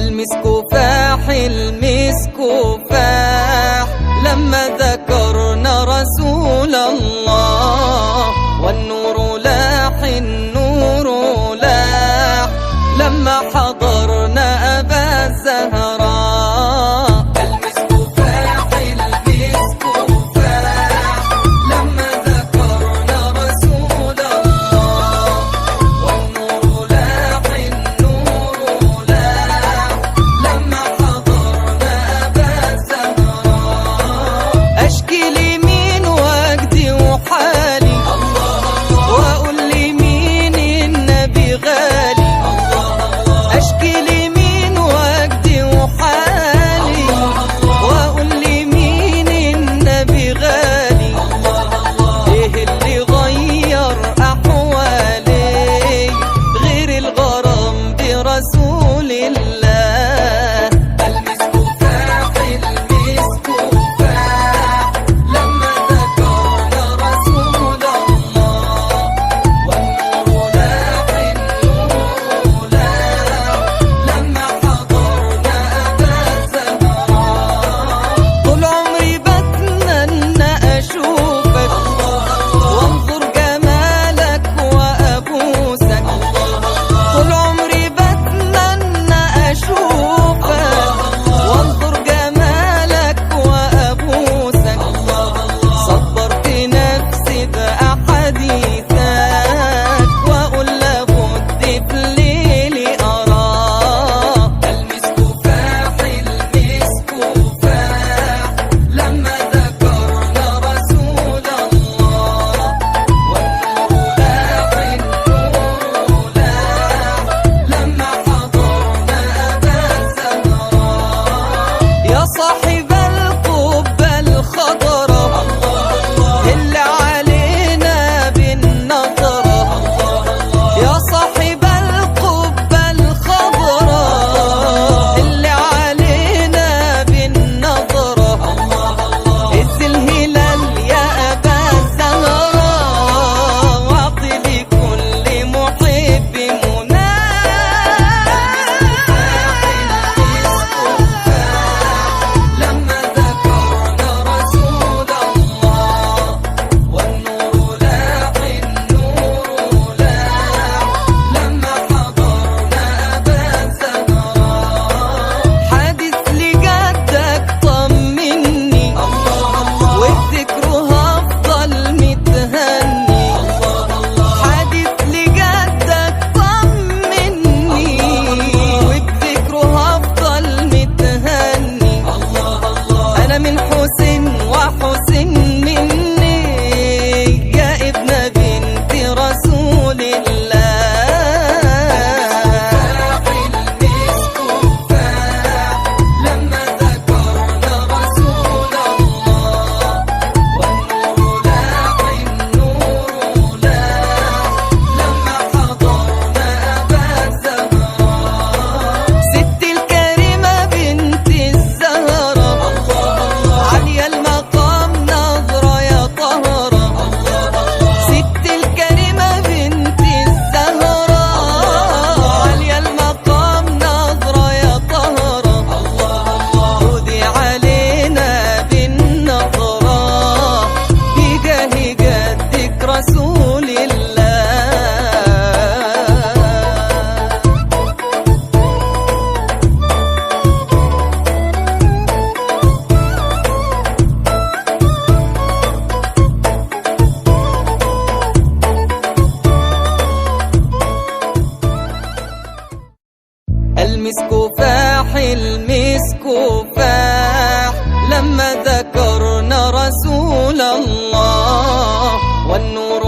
المسك فاح المسك فاح لما ذكرنا رسول الله، والنور لاح النور لاح لما حضرنا أبا الزهراء. المسك فاح المسك فاح لما ذكرنا رسول الله، والنور لاح النور لاح لما حضرنا أبا الزهراء. أشكي لمين وجدي وحالي وأقول لمين النبي غالي، أشكي لمين وجدي وحالي وأقول لمين النبي غالي. إيه اللي غير أحوالي غير الغرام برسول الله؟ المسك فاح المسك فاح لما ذكرنا رسول الله، والنور لاح النور لاح لما حضرنا أبا الزهراء. طول عمري بتمنى أشوفك وانظر جمالك وأبوسك، طول عمري بتمنى أشوفك وانظر جمالك وأبوسك. صبرت نفسي بأحاديثك وأقول لابد في الليل أراك. المسك فاح المسك فاح لما ذكرنا رسول الله، والنور لاح النور لاح لما حضرنا أبا الزهراء. يا صاحب القبة الخضراء اللي علينا بالنظرة، يا صاحب القبة الخضراء اللي علينا بالنظرة. إز الهلال يا أبا الزهراء واعطي لكل محب لما ذكرنا رسول الله، والنور لاح النور لاح لما حضرنا أبا الزهراء. حادث لجدك طمني وبذكره أفضل متهني، حادث لجدك طمني وبذكره أفضل متهني. أنا من حسين وحسين مني يا ابن بنت رسول الله. المسك فاح لما ذكرنا رسول الله، والنور لاح النور لاح لما حضرنا أبا الزهراء. ست الكريمة بنت الزهراء عالية المقام نظرة يا طهرة، ست الكريمة بنت الزهراء عالية المقام نظرة يا طهرة. خدي علينا بالنظرة بجاه جدك رسول الله. المسك فاح المسك فاح لما ذكرنا رسول الله، والنور